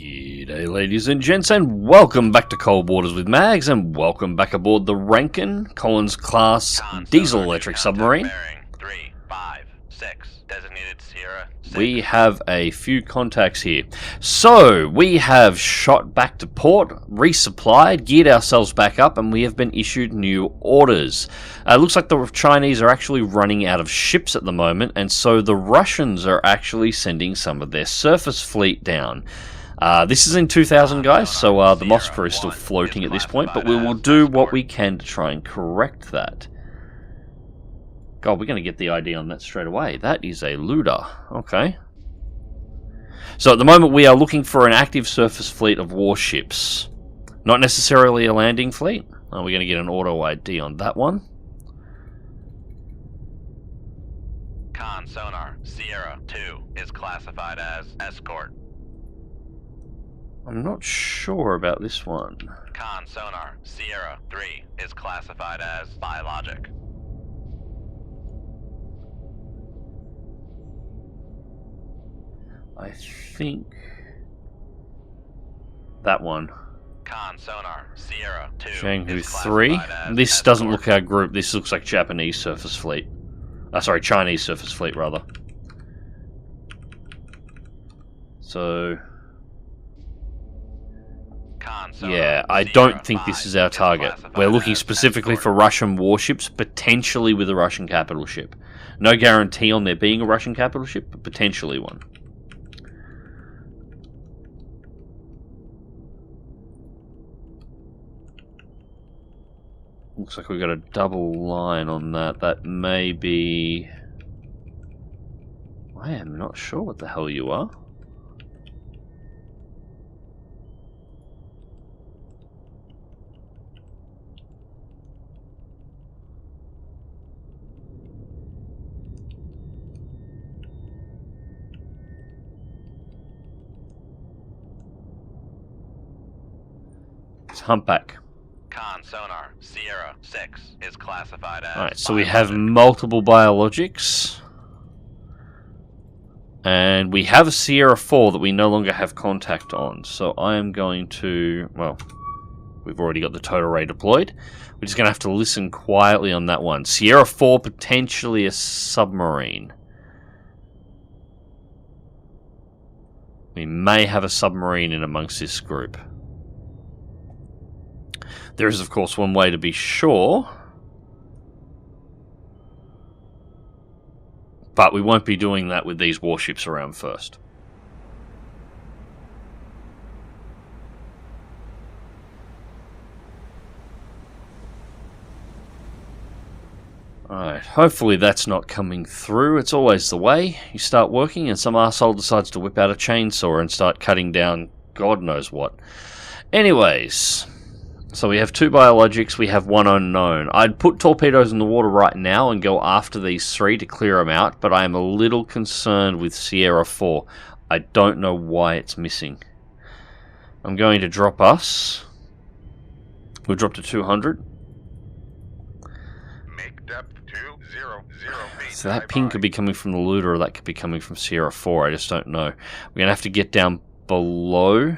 G'day ladies and gents, and welcome back to Cold Waters with Mags, and welcome back aboard the Rankin, Collins class diesel electric submarine. 356, designated Sierra 6. We have a few contacts here. So, we have shot back to port, resupplied, geared ourselves back up, and we have been issued new orders. It looks like the Chinese are actually running out of ships at the moment, and so the Russians are actually sending some of their surface fleet down. This is in 2000, guys, so the Moskva is still floating at this point, but we will do what we can to try and correct that. God, we're going to get the ID on that straight away. That is a Luda. Okay. So at the moment we are looking for an active surface fleet of warships. Not necessarily a landing fleet. We're going to get an auto ID on that one. Con sonar Sierra 2 is classified as escort. I'm not sure about this one. Con sonar Sierra 3 is classified as biologic. I think that one. Con sonar Sierra 2 Jianghu is 3. classified as This escort. doesn't look our group. This looks like Japanese surface fleet. Sorry, Chinese surface fleet, rather. So... Con sonar yeah, I Sierra don't think this 5 is our target. classified We're looking as specifically escort. for Russian warships, potentially with a Russian capital ship. No guarantee on there being a Russian capital ship, but potentially one. Looks like we've got a double line on that. That may be... I am not sure what the hell you are. It's Humpback. Con sonar Sierra 6 is classified as Alright, so we have biologic. multiple biologics. And we have a Sierra 4 that we no longer have contact on. So I am going to... well, we've already got the total array deployed. We're just going to have to listen quietly on that one. Sierra 4, potentially a submarine. We may have a submarine in amongst this group. There is, of course, one way to be sure. But we won't be doing that with these warships around first. Alright, hopefully that's not coming through. It's always the way. You start working and some arsehole decides to whip out a chainsaw and start cutting down God knows what. Anyways... so we have two biologics, we have one unknown. I'd put torpedoes in the water right now and go after these three to clear them out, but I am a little concerned with Sierra 4. I don't know why it's missing. I'm going to drop us. We'll drop to 200. Make depth 200 feet. So that ping could be coming from the Luda or that could be coming from Sierra 4, I just don't know. We're going to have to get down below...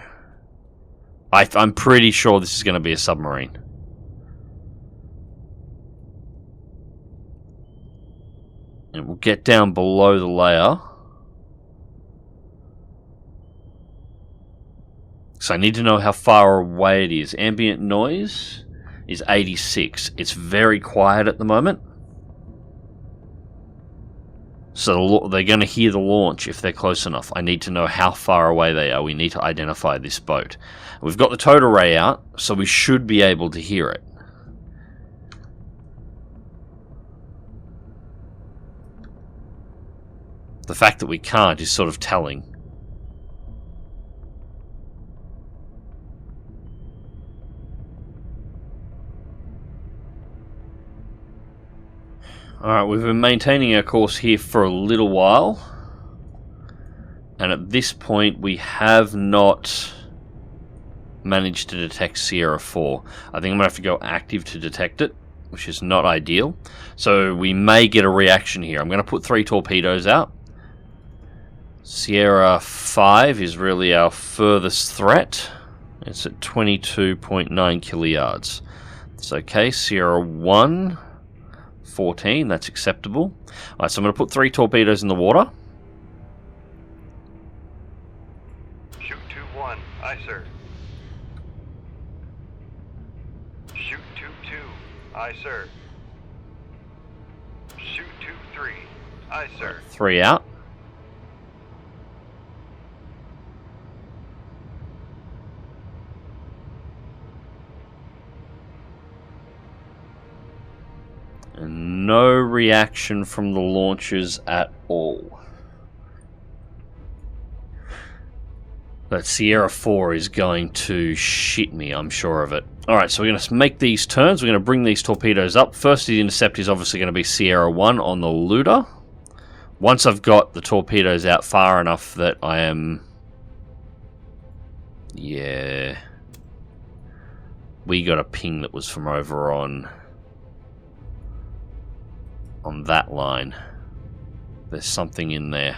I'm pretty sure this is going to be a submarine. And we'll get down below the layer. So I need to know how far away it is. Ambient noise is 86. It's very quiet at the moment. So they're going to hear the launch if they're close enough. I need to know how far away they are. We need to identify this boat. We've got the towed array out, so we should be able to hear it. The fact that we can't is sort of telling. Alright, we've been maintaining our course here for a little while. And at this point, we have not managed to detect Sierra 4. I think I'm going to have to go active to detect it, which is not ideal. So we may get a reaction here. I'm going to put 3 torpedoes out. Sierra 5 is really our furthest threat. It's at 22.9 kiliyards. It's okay. Sierra 1, 14, that's acceptable. Alright, so I'm going to put 3 torpedoes in the water. Shoot 2-1, aye sir. Shoot 2-2, aye sir. Shoot 2-3, aye sir. 3 out. And no reaction from the launchers at all. That Sierra 4 is going to shit me, I'm sure of it. Alright, so we're going to make these turns. We're going to bring these torpedoes up. First, the intercept is obviously going to be Sierra 1 on the Luda. Once I've got the torpedoes out far enough that I am... Yeah... We got a ping that was from over on that line. There's something in there.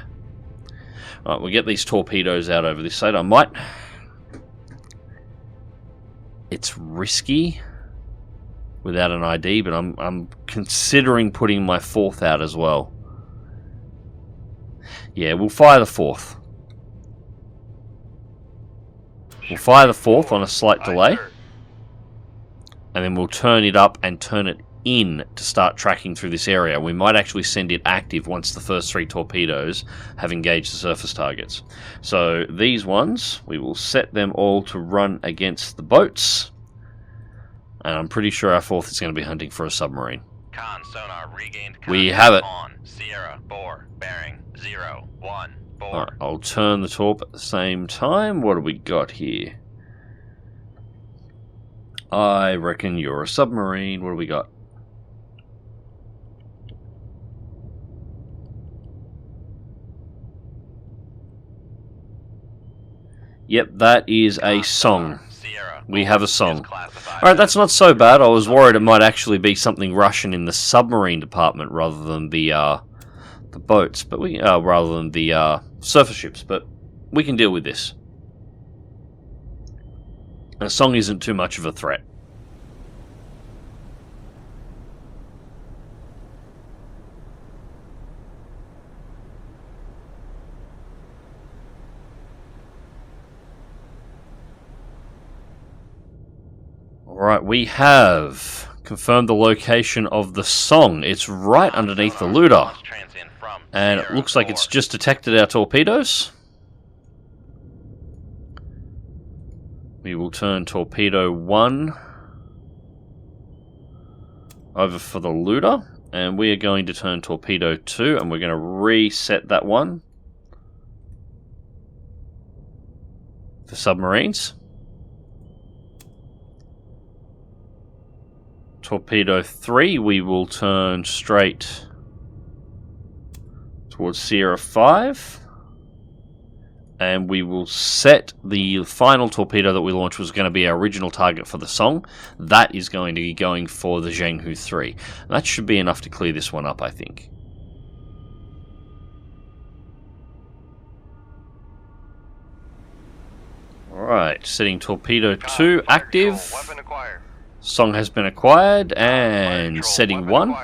Alright, we'll get these torpedoes out over this side. I might... It's risky without an ID, but I'm considering putting my 4th out as well. Yeah, we'll fire the 4th. We'll fire the 4th on a slight delay. And then we'll turn it up and turn it in to start tracking through this area. We might actually send it active once the first 3 torpedoes have engaged the surface targets. So these ones, we will set them all to run against the boats. And I'm pretty sure our 4th is going to be hunting for a submarine. Con sonar regained. We have it. On Sierra 4, bearing 0, 1, 4. Alright, I'll turn the torp at the same time. What do we got here? I reckon you're a submarine. What do we got? Yep, that is a song. We have a song. Alright, that's not so bad. I was worried it might actually be something Russian in the submarine department rather than the boats, but we rather than the surface ships, but we can deal with this. A song isn't too much of a threat. Alright, we have confirmed the location of the song. It's right underneath the Luda. And it looks like it's just detected our torpedoes. We will turn torpedo 1 over for the Luda. And we are going to turn torpedo 2, and we're going to reset that one for submarines. Torpedo 3, we will turn straight towards Sierra 5. And we will set the final torpedo that we launched was going to be our original target for the song. That is going to be going for the Jianghu 3. That should be enough to clear this one up, I think. Alright, setting torpedo 2 active. Song has been acquired, and setting 1.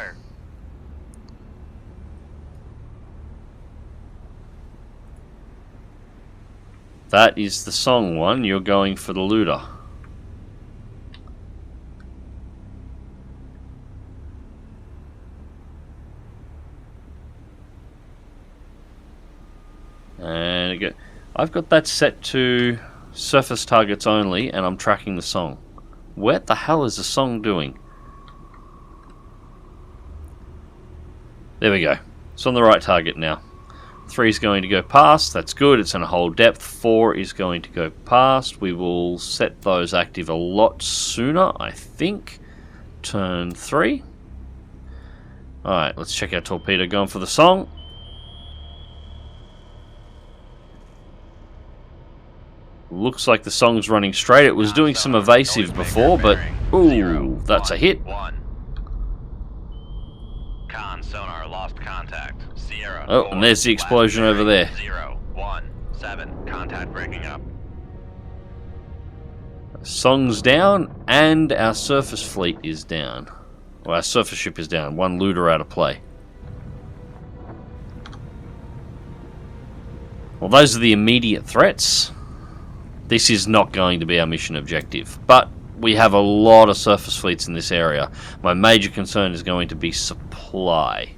That is the song one. You're going for the Luda. And again, I've got that set to surface targets only, and I'm tracking the song. What the hell is the song doing? There we go. It's on the right target now. 3 is going to go past. That's good. It's on a whole depth. 4 is going to go past. We will set those active a lot sooner, I think. Turn 3. Alright, let's check our torpedo going for the song. Looks like the song's running straight. It was doing some evasive before, but ooh, that's a hit. Con sonar lost contact. Sierra. Oh, and there's the explosion over there. Contact breaking up. Song's down, and our surface fleet is down. Well, our surface ship is down. One Luda out of play. Well, those are the immediate threats. This is not going to be our mission objective, but we have a lot of surface fleets in this area. My major concern is going to be supply.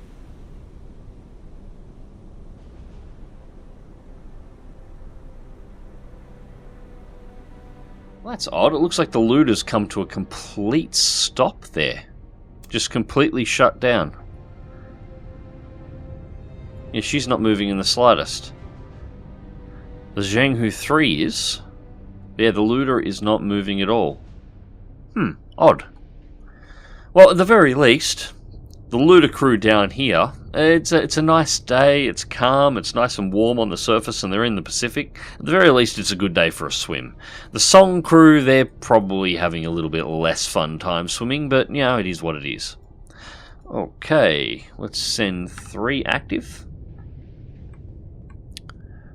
Well, that's odd. It looks like the Luda's come to a complete stop there. Just completely shut down. Yeah, she's not moving in the slightest. The Jianghu 3 is. Yeah, the Luda is not moving at all. Odd. Well, at the very least, the Luda crew down here, it's a nice day, it's calm, it's nice and warm on the surface, and they're in the Pacific. At the very least, it's a good day for a swim. The Song crew, they're probably having a little bit less fun time swimming, but, you know, it is what it is. Okay, let's send 3 active.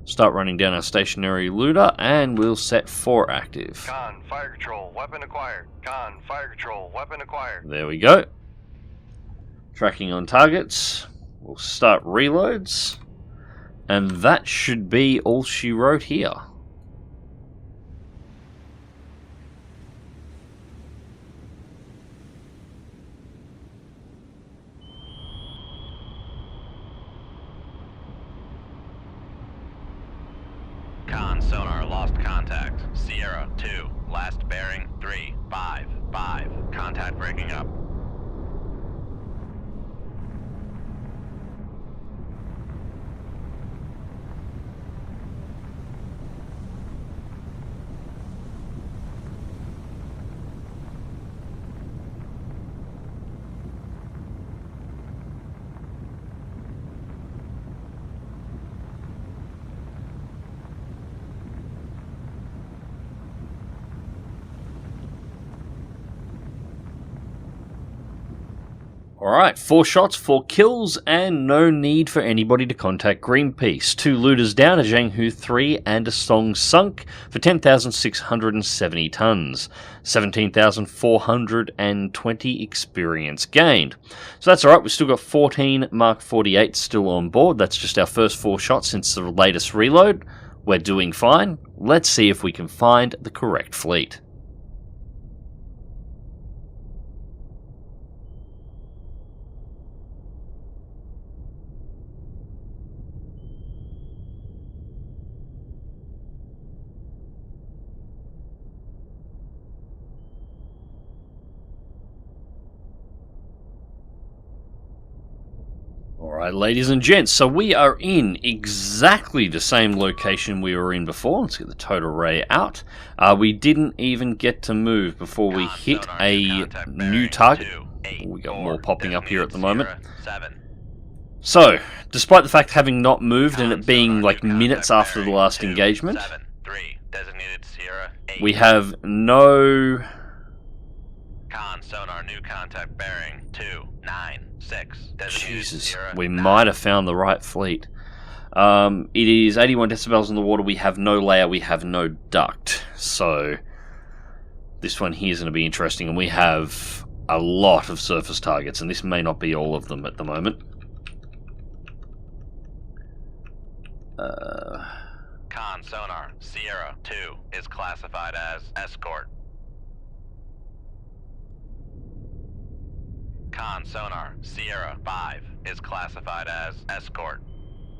Start running down our stationary Luda, and we'll set 4 active. Con, fire control, weapon acquired. Con, fire control, weapon acquired. There we go. Tracking on targets. We'll start reloads. And that should be all she wrote here. Con, sonar, lost contact. Sierra 2, last bearing 355. Contact breaking up. Alright, 4 shots, 4 kills, and no need for anybody to contact Greenpeace. 2 Ludas down, a Jianghu 3 and a Song sunk for 10,670 tons. 17,420 experience gained. So that's alright, we've still got 14 Mark 48 still on board. That's just our first 4 shots since the latest reload. We're doing fine. Let's see if we can find the correct fleet. Alright, ladies and gents, so we are in exactly the same location we were in before. Let's get the total array out. We didn't even get to move before we hit a new target. We got more popping up here at the moment. So, despite the fact having not moved and it being like minutes after the last engagement, we have no... Con, sonar, new contact bearing 296. Jesus, we might have found the right fleet. It is 81 decibels in the water. We have no layer, we have no duct. So this one here is going to be interesting, and we have a lot of surface targets, and this may not be all of them at the moment. Con, sonar, Sierra 2 is classified as escort. Con, sonar, Sierra 5 is classified as escort.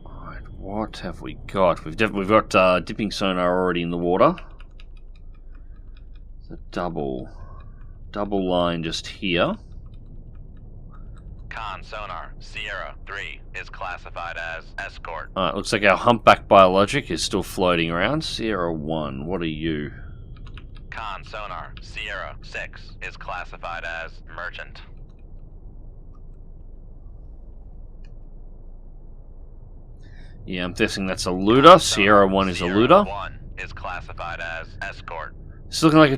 Alright, what have we got? We've got dipping sonar already in the water. It's a double line just here. Con, sonar, Sierra 3 is classified as escort. Alright, looks like our humpback biologic is still floating around. Sierra 1, what are you? Con, sonar, Sierra 6 is classified as merchant. Yeah, I'm guessing that's a Luda. Sierra 1 is a Luda. 1 is classified as escort. It's looking like a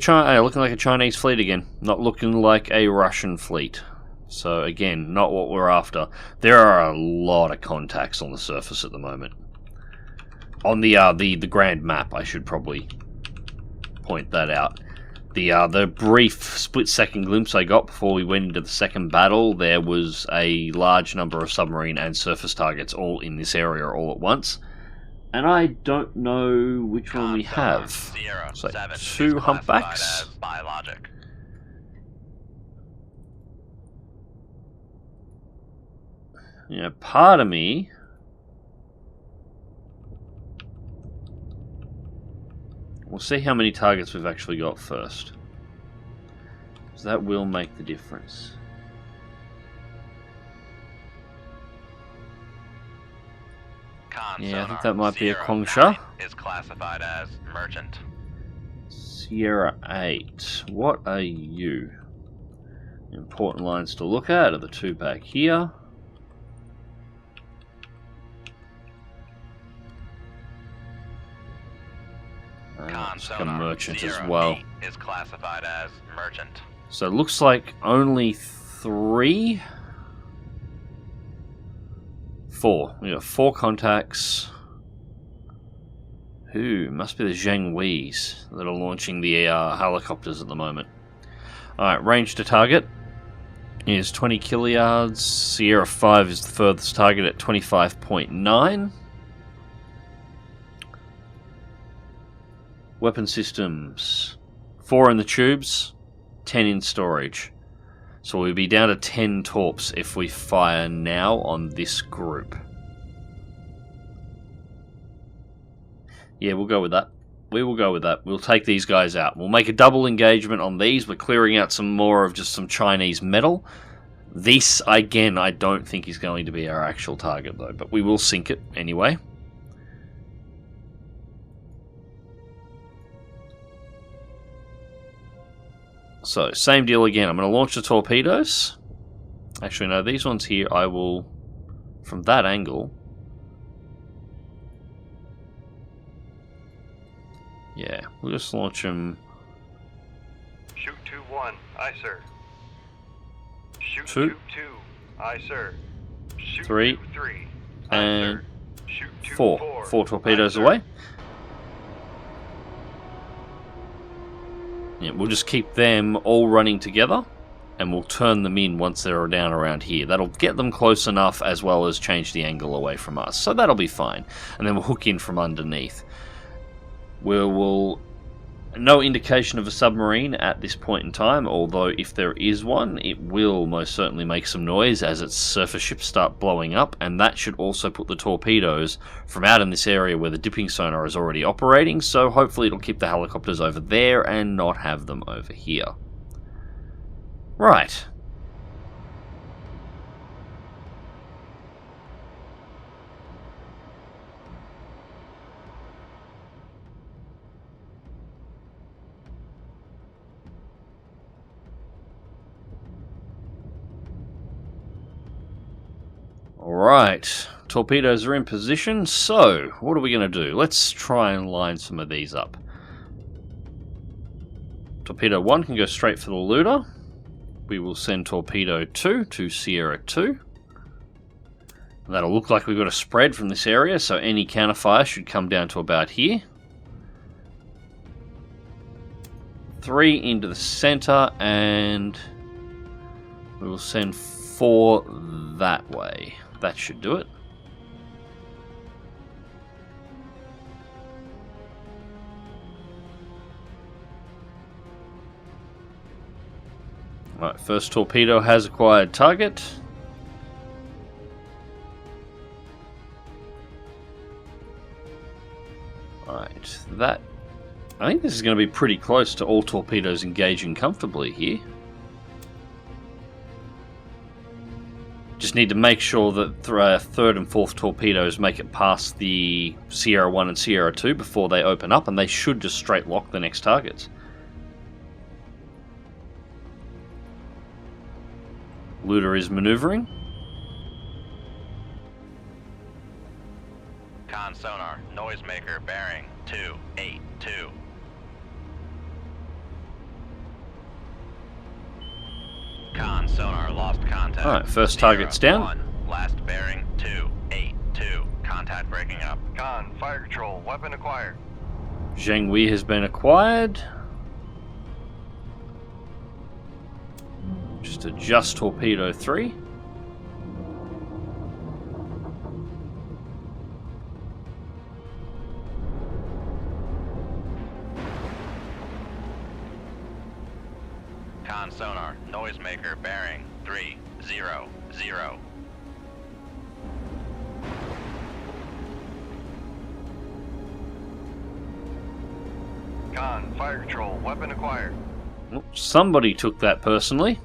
Chinese fleet again, not looking like a Russian fleet. So again, not what we're after. There are a lot of contacts on the surface at the moment. On the grand map, I should probably point that out. The brief split-second glimpse I got before we went into the second battle, there was a large number of submarine and surface targets all in this area all at once. And I don't know which one we have. So, 2 humpbacks. Biologic. Yeah, part of me... We'll see how many targets we've actually got first. So that will make the difference. Yeah, I think that might be a Qiongsha. Is classified as merchant. Sierra 8. What are you? Important lines to look at are the 2 back here. It's like a merchant as well. Is classified as merchant. So it looks like only 3... 4. We got 4 contacts. Who? Must be the Jiangweis that are launching the helicopters at the moment. Alright, range to target is 20 kiluyards. Sierra 5 is the furthest target at 25.9. Weapon systems. 4 in the tubes, 10 in storage. So we'll be down to 10 torps if we fire now on this group. Yeah, we'll go with that. We will go with that. We'll take these guys out. We'll make a double engagement on these. We're clearing out some more of just some Chinese metal. This, again, I don't think is going to be our actual target, though. But we will sink it anyway. So, same deal again. I'm going to launch the torpedoes. Actually, no, these ones here, I will, from that angle... Yeah, we'll just launch them. Shoot 2-1, aye sir. Shoot 2-2, aye sir. Shoot 3, 2-3, and sir. Shoot 4. 4 torpedoes aye, away. Yeah, we'll just keep them all running together, and we'll turn them in once they're down around here. That'll get them close enough, as well as change the angle away from us. So that'll be fine. And then we'll hook in from underneath. No indication of a submarine at this point in time, although if there is one, it will most certainly make some noise as its surface ships start blowing up, and that should also put the torpedoes from out in this area where the dipping sonar is already operating, so hopefully it'll keep the helicopters over there and not have them over here. Right. Alright, torpedoes are in position, so what are we going to do? Let's try and line some of these up. Torpedo 1 can go straight for the Luda. We will send Torpedo 2 to Sierra 2. And that'll look like we've got a spread from this area, so any counterfire should come down to about here. 3 into the center, and we will send 4 that way. That should do it. Alright, first torpedo has acquired target. Alright, that... I think this is going to be pretty close to all torpedoes engaging comfortably here. Just need to make sure that third and fourth torpedoes make it past the Sierra 1 and Sierra 2 before they open up, and they should just straight lock the next targets. Luda is maneuvering. Con sonar, noisemaker bearing 282. Con sonar lost contact. Alright, first target's down. 1, last bearing 282. Contact Contact breaking up. Con, fire control, weapon acquired. Jiangwei has been acquired. Just adjust torpedo 3. Con sonar, noisemaker bearing 300. Con, fire control, weapon acquired. Oh, somebody took that personally.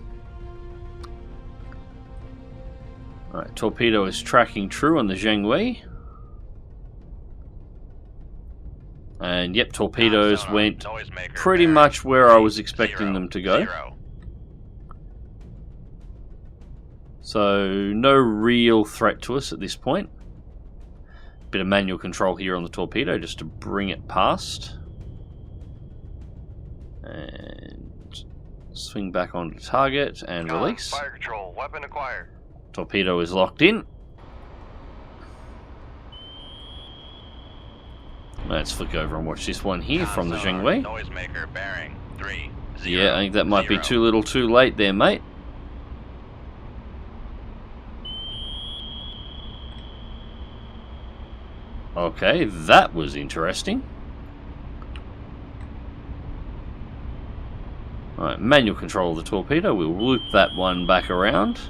Alright, torpedo is tracking true on the Jiangwei. And yep, torpedoes Sonar, went noisemaker pretty bearing much where I was 300. expecting them to go. So, no real threat to us at this point. Bit of manual control here on the torpedo just to bring it past. And swing back onto target and Con, release. fire control, weapon acquired. Torpedo is locked in. Let's flick over and watch this one here Con from the sonar, Jiangwei. Noisemaker bearing 300. Yeah, I think that might be too little too late there, mate. Okay, that was interesting. Alright, manual control of the torpedo. We'll loop that one back around.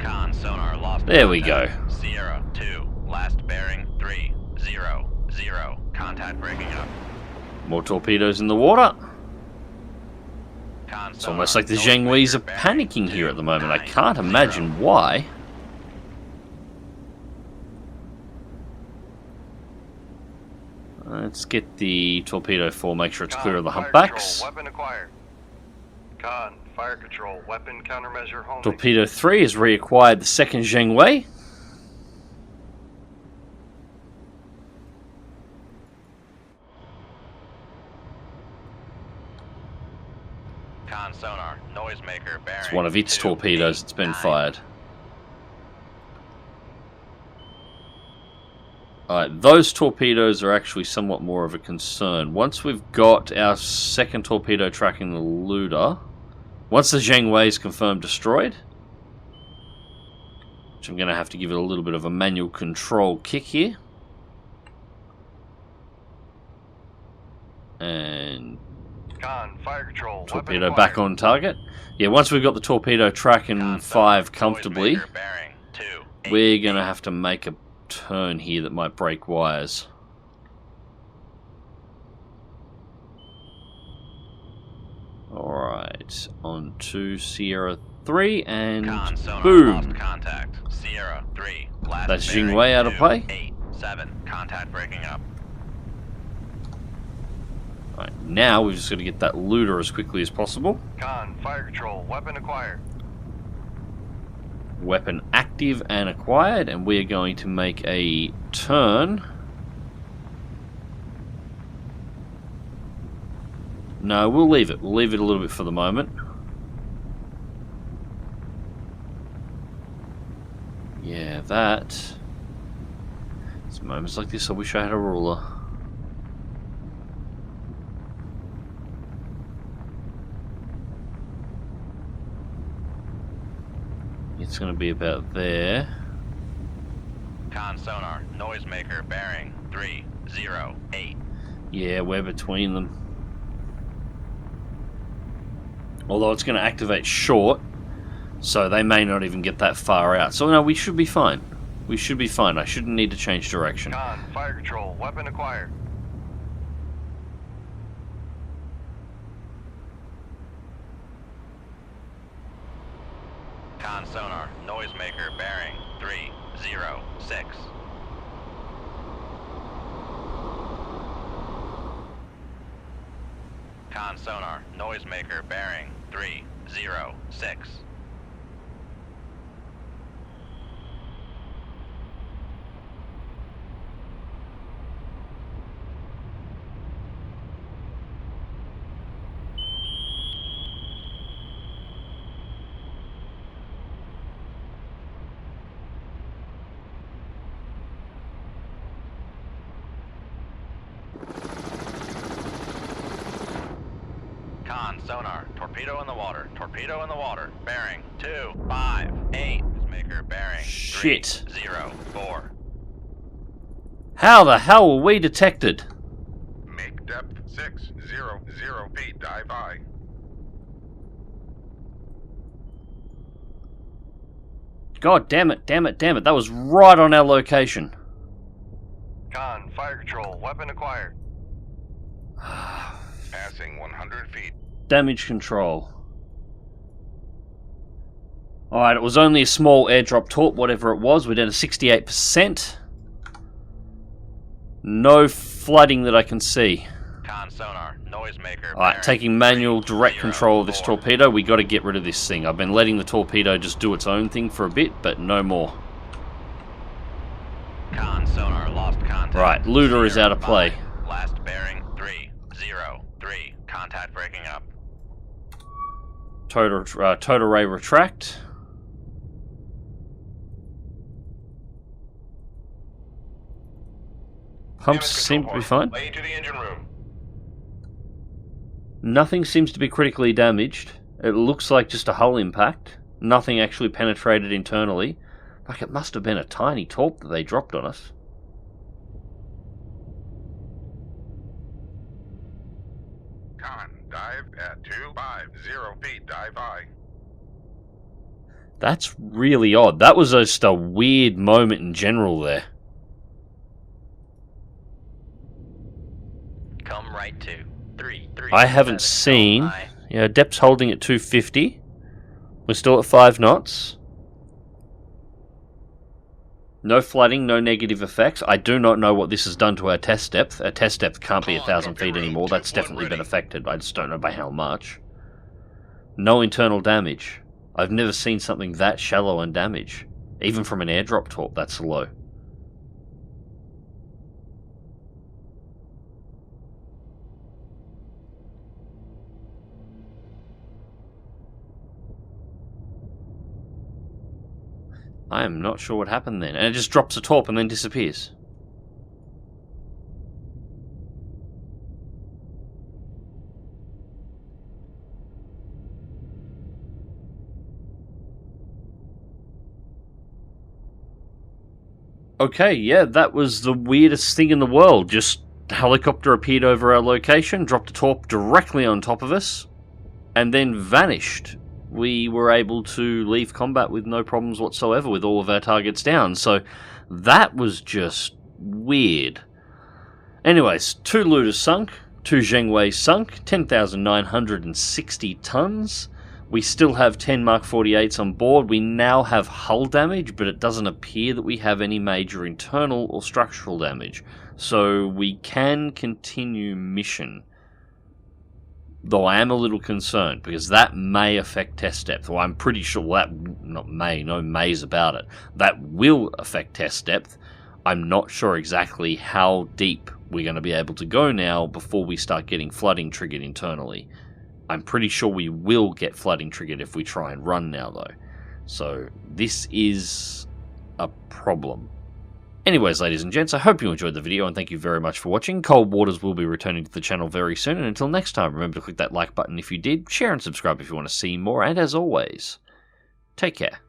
Con sonar lost. There we go. Sierra 2, last bearing 300. Contact breaking up. More torpedoes in the water. Con It's almost like the Jiangweis are panicking here at the moment. I can't 290. imagine why. Let's get the torpedo 4, make sure it's clear of the Con, fire humpbacks. control, weapon acquired. Con, fire control, weapon countermeasure homing. Torpedo 3 has reacquired the second Jiangwei. Con sonar, noisemaker bearing. It's one of its torpedoes that's been 289. fired. Alright, those torpedoes are actually somewhat more of a concern. Once we've got our second torpedo tracking the Luda, once the Jiangwei is confirmed destroyed, which I'm going to have to give it a little bit of a manual control kick here. And Con, fire control, torpedo weapon back acquired. on target. Yeah, once we've got the torpedo tracking Con 5 sonar, comfortably, noisemaker bearing 288. we're going to have to make a turn here that might break wires. Alright, on to Sierra 3 and Con sonar, lost boom! contact. Sierra 3, last That's bearing Jiangwei out of play. 287. Contact breaking up. Alright, now we've just got to get that Luda as quickly as possible. Con, fire control, weapon acquired. Weapon active and acquired, and we are going to make a turn. No, we'll leave it. We'll leave it a little bit for the moment. Yeah, that. It's moments like this I wish I had a ruler. It's going to be about there. Con sonar, noisemaker bearing 308. Yeah, we're between them. Although it's going to activate short, so they may not even get that far out. So no, we should be fine. We should be fine. I shouldn't need to change direction. Con, fire control, weapon acquired. Con sonar, noisemaker bearing 306. Con sonar, noisemaker bearing 306. Con, sonar. Torpedo in the water. Torpedo in the water. Bearing 258. Maker bearing Shit. 304. How the hell were we detected? Make depth 600 feet. Dive I. God damn it, damn it, damn it. That was right on our location. Con, fire control, weapon acquired. Passing 100 feet. Damage control. Alright, it was only a small airdrop torp, whatever it was. We're down to 68%. No flooding that I can see. Con, sonar. Noisemaker. Alright, taking manual direct control of this torpedo. We got to get rid of this thing. I've been letting the torpedo just do its own thing for a bit, but no more. Con, sonar. Lost contact. Right, Luda is out of play. Last bearing 303. Contact breaking up. Total ray retract. Pumps seem to be fine. Lay to the engine room. Nothing seems to be critically damaged. It looks like just a hull impact. Nothing actually penetrated internally. Like it must have been a tiny torp that they dropped on us. Con, dive at 250 feet. Dive I. That's really odd. That was just a weird moment in general there. Come right to 3. I haven't seen... Yeah, depth's holding at 250. We're still at 5 knots. No flooding, no negative effects. I do not know what this has done to our test depth. Our test depth can't be 1,000 feet anymore. That's definitely been affected. I just don't know by how much. No internal damage. I've never seen something that shallow and damage. Even from an airdrop torp, that's low. I am not sure what happened then. And it just drops a torp and then disappears. Okay, yeah, that was the weirdest thing in the world. Just a helicopter appeared over our location, dropped a torp directly on top of us, and then vanished. We were able to leave combat with no problems whatsoever with all of our targets down. So that was just weird. Anyways, 2 Ludas sunk, 2 Jiangwei sunk, 10,960 tons. We still have 10 Mark 48s on board. We now have hull damage, but it doesn't appear that we have any major internal or structural damage. So we can continue mission. Though I am a little concerned, because that may affect test depth. Well, I'm pretty sure that, not may, no mays about it. That will affect test depth. I'm not sure exactly how deep we're going to be able to go now before we start getting flooding triggered internally. I'm pretty sure we will get flooding triggered if we try and run now, though. So, this is a problem. Anyways, ladies and gents, I hope you enjoyed the video and thank you very much for watching. Cold Waters will be returning to the channel very soon, and until next time, remember to click that like button if you did, share and subscribe if you want to see more, and as always, take care.